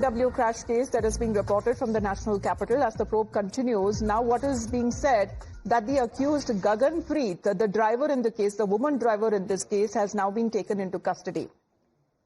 BMW crash case that is being reported from the national capital as the probe continues. Now what is being said that the accused Gaganpreet, the driver in the case, the woman driver in this case, has now been taken into custody.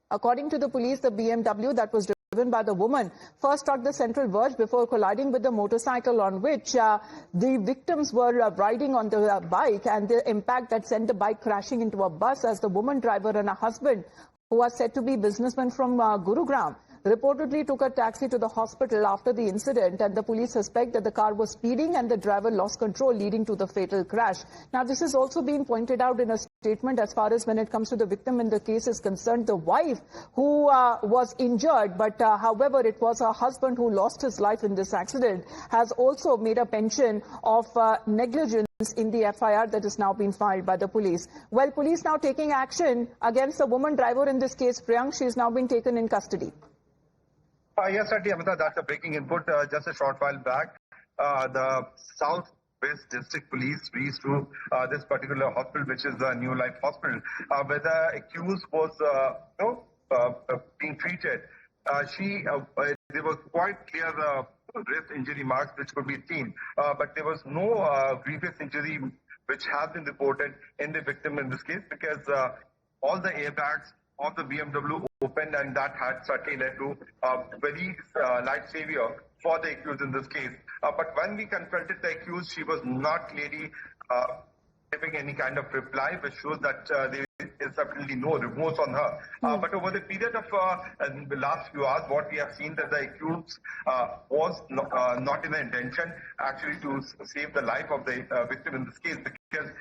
According to the police, the BMW that was driven by the woman first struck the central verge before colliding with the motorcycle on which the victims were riding on the bike, and the impact that sent the bike crashing into a bus as the woman driver and her husband, who are said to be businessmen from Gurugram, reportedly took a taxi to the hospital after the incident, and the police suspect that the car was speeding and the driver lost control, leading to the fatal crash. Now, this has also been pointed out in a statement as far as when it comes to the victim in the case is concerned, the wife who was injured, but however, it was her husband who lost his life in this accident, has also made a mention of negligence in the FIR that is now being filed by the police. Well, police now taking action against the woman driver in this case, Priyank. She is now being taken in custody. Yes, certainly, Amita, that's a breaking input. Just a short while back, the Southwest District Police reached to this particular hospital, which is the New Life Hospital, where the accused was being treated. There was quite clear wrist injury marks which could be seen, but there was no grievous injury which has been reported in the victim in this case, because all the airbags of the BMW opened, and that had certainly led to very light savior for the accused in this case. But when we confronted the accused, she was not clearly giving any kind of reply, which shows that there is certainly no remorse on her. But over the period of the last few hours, what we have seen that the accused was not in the intention actually to save the life of the victim in this case, because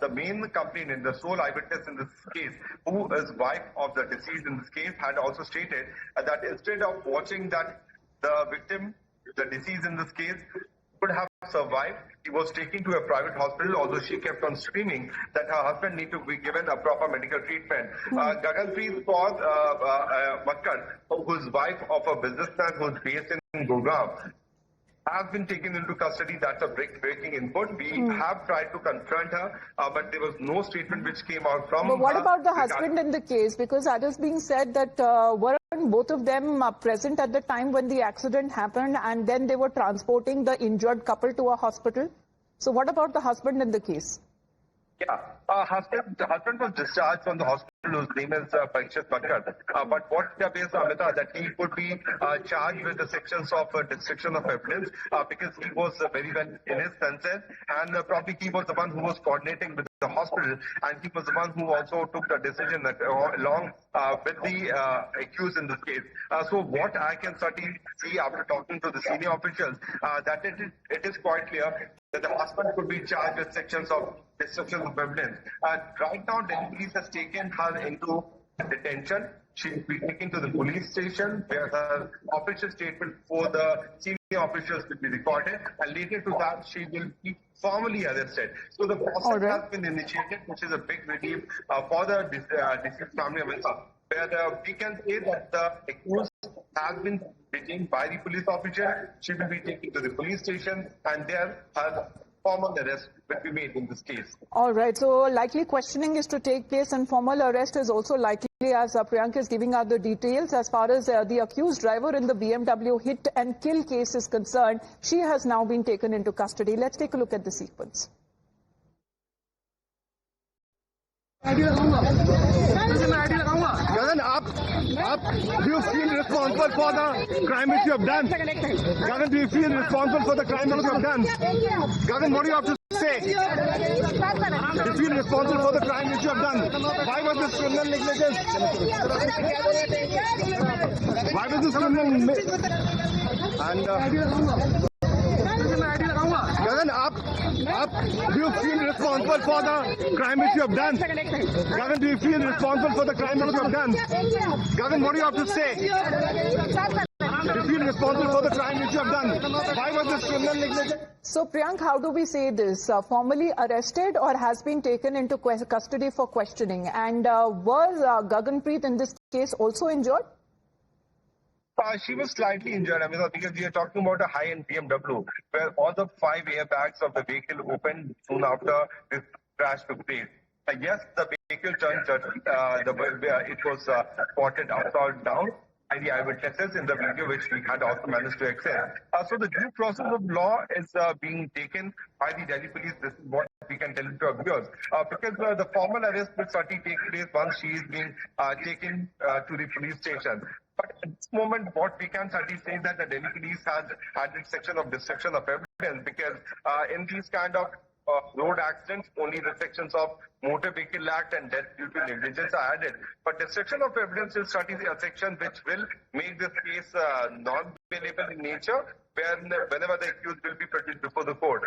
the main complainant and the sole eyewitness in this case, who is wife of the deceased in this case, had also stated that instead of watching that the victim, the deceased in this case, could have survived, he was taken to a private hospital, although she kept on screaming that her husband need to be given a proper medical treatment. Gaganpreet Kaur Makkar, who is wife of a businessman who is based in Gurugram, has been taken into custody. That's a breaking input. We have tried to confront her, but there was no statement which came out from her. But what about the husband in the case? Because it is being said that weren't both of them present at the time when the accident happened, and then they were transporting the injured couple to a hospital. So what about the husband in the case? Yeah, the husband was discharged from the hospital, whose name is Parikshit Makkar. But what we are based on, Amita, that he could be charged with the sections of destruction of evidence, because he was very well in his senses, and probably he was the one who was coordinating with the hospital, and he was the one who also took the decision along with the accused in this case. So what I can certainly see after talking to the senior officials, that it is quite clear that the husband could be charged with sections of destruction of evidence. Right now, Delhi police has taken her into detention. She will be taken to the police station, where her official statement for the senior officials will be recorded, and later to that, she will be formally arrested. So the process has been initiated, which is a big relief for the deceased family members, where we can say that the accused has been detained by the police officer. She will be taken to the police station, and there her formal arrest will be made in this case. All right. So likely questioning is to take place, and formal arrest is also likely, as Priyanka is giving out the details. As far as the accused driver in the BMW hit and kill case is concerned, she has now been taken into custody. Let's take a look at the sequence. Gagan, do you feel responsible for the crime which you have done? Gagan, do you feel responsible for the crime which you have done? Gagan, what do you have to say? Do you feel responsible for the crime which you have done? Why was this criminal negligence? Why was this criminal Gagan, do you feel responsible for the crime which you have done? Gagan, do you feel responsible for the crime which you have done? Gagan, what do you have to say? Do you feel responsible for the crime which you have done? Why was this criminal negligence? So Priyank, how do we say this? Formally arrested or has been taken into custody for questioning? And was Gaganpreet in this case also injured? She was slightly injured, Amita, because we are talking about a high-end BMW, where all the 5 airbags of the vehicle opened soon after this crash took place. Yes, the vehicle turned, it was spotted upside down, by the eyewitnesses in the video, which we had also managed to access. So the due process of law is being taken by the Delhi police. This is what we can tell to our viewers. Because the formal arrest will certainly take place once she is being taken to the police station. But at this moment, what we can certainly say is that the Delhi police has had this section of destruction of evidence, because in these kind of road accidents, only the sections of Motor Vehicle Act and death due to negligence are added. But destruction of evidence is certainly a section which will make this case non-bailable in nature, whenever the accused will be produced before the court.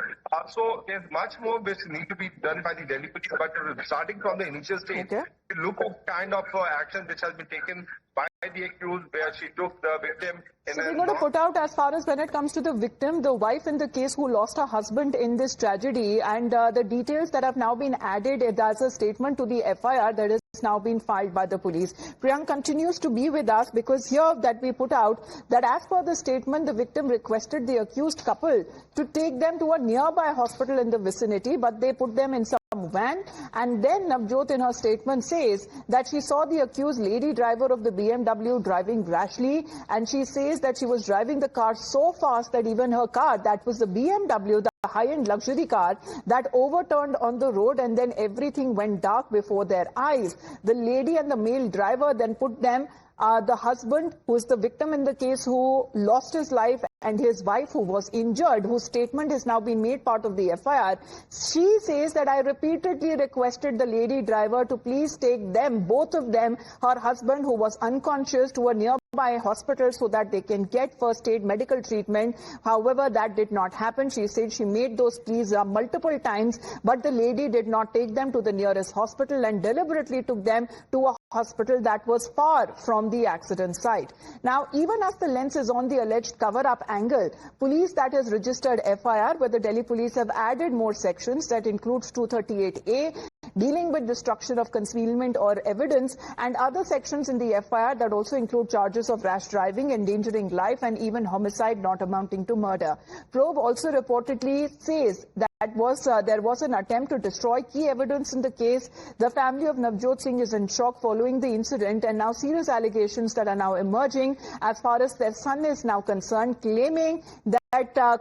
So there's much more which need to be done by the Delhi police, but starting from the initial stage, we look at kind of action which has been taken by the accused, where she took the victim in so we're going to put out, as far as when it comes to the victim, the wife in the case who lost her husband in this tragedy, and the details that have now been added as a statement to the FIR that is now been filed by the police. Priyank continues to be with us, because here that we put out that as per the statement, the victim requested the accused couple to take them to a nearby hospital in the vicinity, but they put them in some van. And then Navjot in her statement says that she saw the accused lady driver of the BMW driving rashly, and she says that she was driving the car so fast that even her car, that was the BMW, the high-end luxury car, that overturned on the road, and then everything went dark before their eyes. The lady and the male driver then put them, the husband, who is the victim in the case, who lost his life, and his wife, who was injured, whose statement has now been made part of the FIR. She says that I repeatedly requested the lady driver to please take them, both of them, her husband, who was unconscious, to a nearby hospital so that they can get first aid medical treatment. However, that did not happen. She said she made those pleas multiple times, but the lady did not take them to the nearest hospital and deliberately took them to a hospital that was far from the accident site. Now, even as the lens is on the alleged cover-up angle, police that has registered FIR, where the Delhi police have added more sections that includes 238A, dealing with destruction of concealment or evidence, and other sections in the FIR that also include charges of rash driving, endangering life, and even homicide not amounting to murder. Probe also reportedly says that there was an attempt to destroy key evidence in the case. The family of Navjot Singh is in shock following the incident, and now serious allegations that are now emerging as far as their son is now concerned, claiming that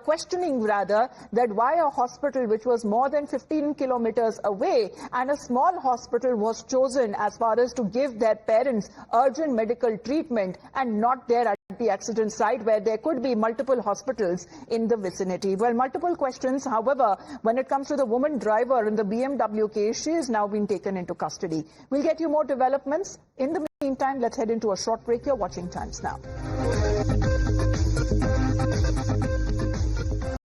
questioning rather that why a hospital which was more than 15 kilometers away and a small hospital was chosen as far as to give their parents urgent medical treatment, and not there at the accident site where there could be multiple hospitals in the vicinity. Well, multiple questions. However, when it comes to the woman driver in the BMW case, she has now been taken into custody. We'll get you more developments. In the meantime, let's head into a short break. You're watching Times Now.